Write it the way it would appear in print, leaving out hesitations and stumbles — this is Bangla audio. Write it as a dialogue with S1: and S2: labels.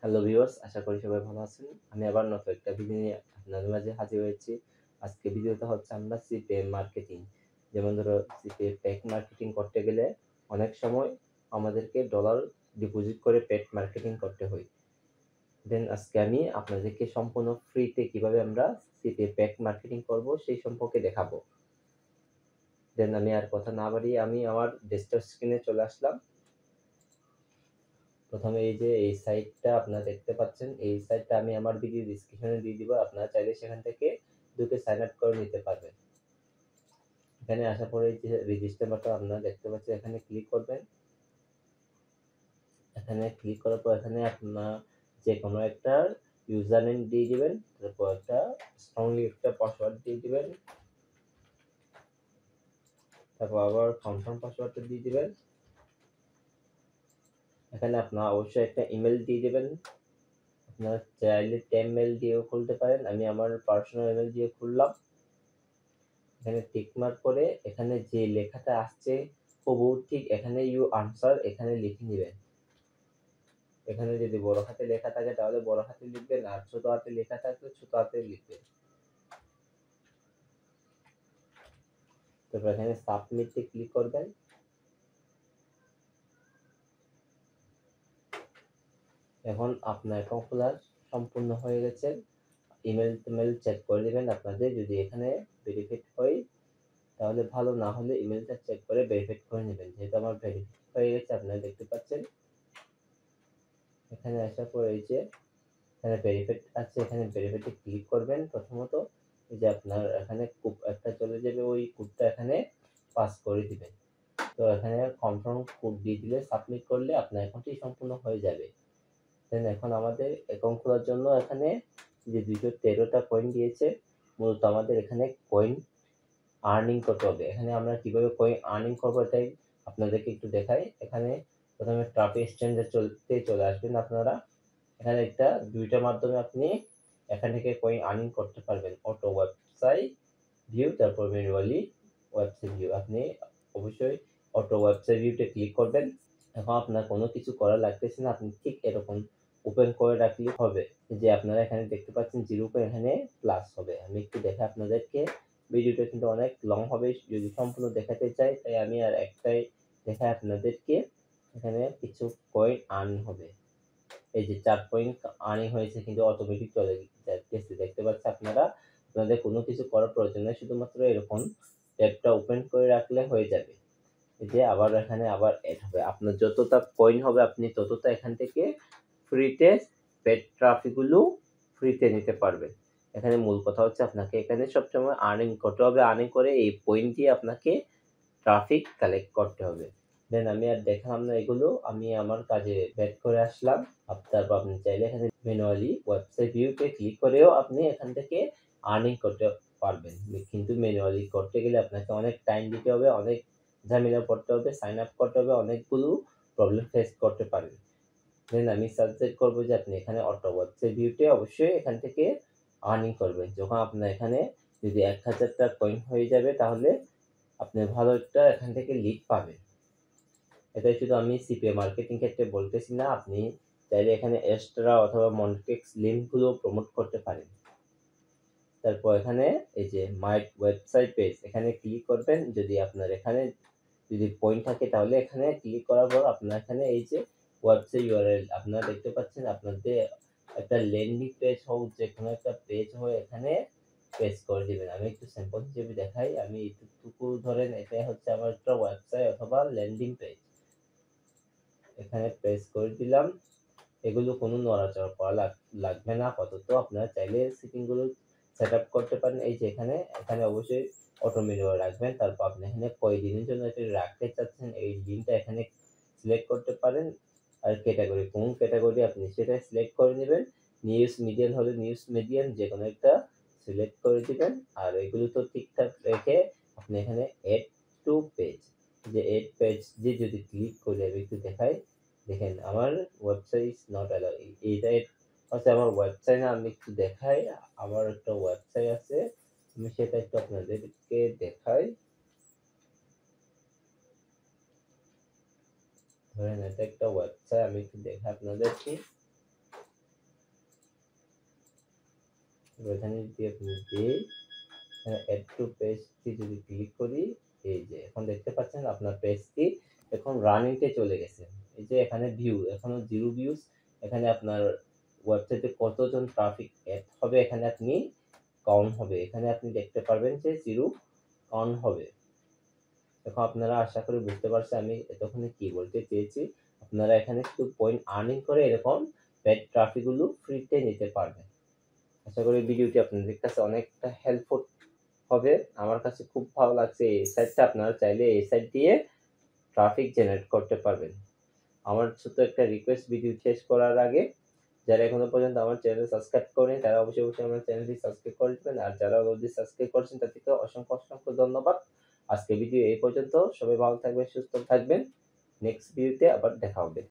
S1: হ্যালো ভিউয়ার্স, আশা করি সবাই ভালো আছেন। আমি আবার নতুন একটা ভিডিও নিয়ে আপনাদের মাঝে হাজির হয়েছি। আজকে ভিডিওটা হচ্ছে আমরা সিপিএম মার্কেটিং। যেমন ধরো সিপিএম পেইড মার্কেটিং করতে গেলে অনেক সময় আমাদেরকে ডলার ডিপোজিট করে পেইড মার্কেটিং করতে হয়। দেন আজকে আমি আপনাদেরকে সম্পূর্ণ ফ্রিতে কিভাবে আমরা সিপিএম পেইড মার্কেটিং করব সেই সম্পর্কে দেখাবো। দেন আমি আর কথা না বাড়িয়ে আমি আমার ডেস্কটপ স্ক্রিনে চলে আসলাম। প্রথমে এই যে এই সাইটটা আপনারা দেখতে পাচ্ছেন, এই সাইটটা আমি আমার ভিডিও ডেসক্রিপশনে দিয়ে দিব। আপনারা চাইলে সেখান থেকে ঢুকে সাইন আপ করে নিতে পারবেন। এখানে আসার পরে যে রেজিস্টার বাটন আপনারা দেখতে পাচ্ছেন, এখানে ক্লিক করবেন। এখানে ক্লিক করার পর এখানে আপনার যে কোনো একটা ইউজার নেম দিয়ে দিবেন, তারপর একটা স্ট্রংলি একটা পাসওয়ার্ড দিয়ে দিবেন, তারপর আবার কনফার্ম পাসওয়ার্ডটা দিয়ে দিবেন। এখানে আপনারা অবশ্যই একটা ইমেল দিয়ে দিবেন। আপনারা চাইলে টেমমেল দিয়েও খুলতে পারেন। আমি আমার পার্সোনাল ইমেল দিয়ে খুললাম। এখানে টিক মার্ক করে এখানে যে লেখাটা আসছে হুবহু ঠিক এখানে ইউ আনসার এখানে লিখে নেবেন। এখানে যদি বড় হাতে লেখা থাকে তাহলে বড় হাতে লিখবেন, আর ছোট হাতে লেখা থাকলে ছোট হাতে লিখবেন। তারপর এখানে সাবমিটে ক্লিক করবেন। এখন আপনার অ্যাকাউন্ট খোলা সম্পূর্ণ হয়ে গেছে। ইমেল টিমেল চেক করে নেবেন আপনাদের, যদি এখানে ভেরিফাইড হয় তাহলে ভালো, না হলে ইমেলটা চেক করে ভেরিফাইড করে নেবেন। যেহেতু আমার ভেরিফাইড হয়ে গেছে আপনারা দেখতে পাচ্ছেন। এখানে আসার পর এই যে এখানে ভেরিফাইড আছে, এখানে ভেরিফাইডে ক্লিক করবেন। প্রথমত এই যে আপনার এখানে কোড একটা চলে যাবে, ওই কোডটা এখানে পাস করে দিবেন। তো এখানে কনফার্ম কোড দিয়ে দিলে সাবমিট করলে আপনার অ্যাকাউন্টটি সম্পূর্ণ হয়ে যাবে। দেন এখন আমাদের অ্যাকাউন্ট খোলার জন্য এখানে যে 213টা কয়েন দিয়েছে, মূলত আমাদের এখানে কয়েন আর্নিং করতে হবে। এখানে আমরা কিভাবে কয়েন আর্নিং করবো এটাই আপনাদেরকে একটু দেখাই। এখানে প্রথমে ট্রাফিক এক্সচেঞ্জে চলে আসবেন আপনারা। এখানে একটা দুইটার মাধ্যমে আপনি এখান থেকে কয়েন আর্নিং করতে পারবেন। অটো ওয়েবসাইট ভিউ, তারপর ম্যানুয়ালি ওয়েবসাইট ভিউ। আপনি অবশ্যই অটো ওয়েবসাইট ভিউতে ক্লিক করবেন। এখন আপনার কোনো কিছু করা লাগতেছে না, আপনি ঠিক এরকম ওপেন করে রাখলেই হবে। যে আপনারা এখানে দেখতে পাচ্ছেন 0 করে এখানে প্লাস হবে। আমি একটু দেখাই আপনাদেরকে। ভিডিওটা কিন্তু অনেক লং হবে যদি সম্পূর্ণ দেখাতে চাই, তাই আমি আর একটাই দেখাই আপনাদেরকে। এখানে কিছু কয়েন আর্ন হবে। এই যে 4 পয়েন্ট আর্নিং হয়েছে, কিন্তু অটোমেটিক চলে যাচ্ছে। দেখতে পাচ্ছেন আপনারা, আপনাদের কোনো কিছু করার প্রয়োজন নেই, শুধুমাত্র এরকম ট্যাবটা ওপেন করে রাখলে হয়ে যাবে। এই যে আবার এখানে আবার এড হবে। আপনার যতটা কয়েন হবে আপনি ততটা এখান থেকে ফ্রিতে পেড ট্রাফিকগুলো ফ্রিতে নিতে পারবেন। এখানে মূল কথা হচ্ছে আপনাকে এখানে সবসময় আর্নিং করতে হবে। আর্নিং করে এই পয়েন্ট দিয়ে আপনাকে ট্রাফিক কালেক্ট করতে হবে। দেন আমি আর দেখালাম না এগুলো, আমি আমার কাজে ব্যাক করে আসলাম। তারপর আপনি চাইলে এখানে ম্যানুয়ালি ওয়েবসাইট ভিউতে ক্লিক করেও আপনি এখান থেকে আর্নিং করতে পারবেন। কিন্তু ম্যানুয়ালি করতে গেলে আপনাকে অনেক টাইম দিতে হবে, অনেক ঝামেলা পড়তে হবে, সাইন আপ করতে হবে, অনেকগুলো প্রবলেম ফেস করতে পারেন। দেন আমি সাজেস্ট করবো যে আপনি এখানে অটো ওয়েবসাইট ভিউতে অবশ্যই এখান থেকে আর্নিং করবেন। যখন আপনার এখানে যদি 1000 টা কয়েন হয়ে যাবে তাহলে আপনি ভালো একটা এখান থেকে লিড পাবেন। এটাই শুধু আমি সিপিএ মার্কেটিং ক্ষেত্রে বলতেছি না, আপনি চাইলে এখানে এক্সট্রা অথবা মনিটেক্স লিঙ্কগুলো প্রমোট করতে পারেন। তারপর এখানে এই যে মাই ওয়েবসাইট পেজ এখানে ক্লিক করবেন। যদি আপনার এখানে যদি পয়েন্ট থাকে তাহলে এখানে ক্লিক করার পর আপনার এখানে এই যে ওয়েবসাইট ইউআরএল আপনারা দেখতে পাচ্ছেন, আপনাদের একটা ল্যান্ডিং পেজ হোক, যে কোনো একটা পেজ হয় এখানে পেস্ট করে দিবেন। আমি একটু স্যাম্পল হিসেবে দেখাই। আমি এতটুকু ধরেন, এটা হচ্ছে আমার একটা ওয়েবসাইট অথবা ল্যান্ডিং পেজ। এখানে পেস্ট করে দিলাম। এগুলো কোনো নড়াচড়া করা লাগবে না আপাতত। আপনারা চাইলে সেটিংগুলো সেট আপ করতে পারেন। এই যে এখানে অবশ্যই অটো মেনু রাখবেন। তারপর আপনি এখানে কয়দিনের জন্য এটা রাখতে চাচ্ছেন এই দিনটা এখানে সিলেক্ট করতে পারেন। আর ক্যাটাগরি, কোন ক্যাটাগরি আপনি সেটা সিলেক্ট করে নেবেন। নিউজ মিডিয়ান হলে নিউজ মিডিয়ান যেকোনো একটা সিলেক্ট করে দিবেন। আর এগুলো তো ঠিকঠাক রেখে আপনি এখানে এড টু পেজ, যে এড পেজ দিয়ে যদি ক্লিক করি, আমি একটু দেখাই। দেখেন আমার ওয়েবসাইট ইজ নট অ্যালাউ, এইটা হচ্ছে আমার ওয়েবসাইট না। আমি একটু দেখাই, আমার একটা ওয়েবসাইট আছে, আমি সেটা একটু আপনাদেরকে দেখাই। ধরেন এটা একটা ওয়েবসাইট, আমি একটু দেখাই আপনাদেরকে। এখানে যদি আপনি দিই, অ্যাড টু পেজটি যদি ক্লিক করি, এই যে এখন দেখতে পাচ্ছেন আপনার পেজটি এখন রানিংতে চলে গেছে। এই যে এখানে ভিউ এখনো 0 ভিউজ, এখানে আপনার ওয়েবসাইটে কতজন ট্রাফিক এড হবে এখানে আপনি কাউন্ট হবে। এখানে আপনি দেখতে পারবেন যে 0 কাউন্ট হবে। এখন আপনারা আশা করি বুঝতে পারছেন আমি এতক্ষণে কি বলতে চেয়েছি। আপনারা এখানে শুধু পয়েন্ট আর্নিং করে এরকম পেইড ট্রাফিক গুলো ফ্রিতে নিতে পারবেন। আশা করি ভিডিওটি আপনাদের কাছে অনেকটা হেল্পফুল হবে। আমার কাছে খুব ভালো লাগছে এই সাইটটা। আপনারা চাইলে এই সাইট দিয়ে ট্রাফিক জেনারেট করতে পারবেন। আমার ছোট্ট একটা রিকোয়েস্ট ভিডিও শেষ করার আগে, যারা এখনো পর্যন্ত আমার চ্যানেল সাবস্ক্রাইব করেনি তারা অবশ্যই আমার চ্যানেলটি সাবস্ক্রাইব করে দিবেন। আর যারা অলরেডি সাবস্ক্রাইব করেছেন তাদেরকে অসংখ্য ধন্যবাদ। আজকের ভিডিও এই পর্যন্ত। সবাই ভালো থাকবেন, সুস্থ থাকবেন। নেক্সট ভিডিওতে আবার দেখা হবে।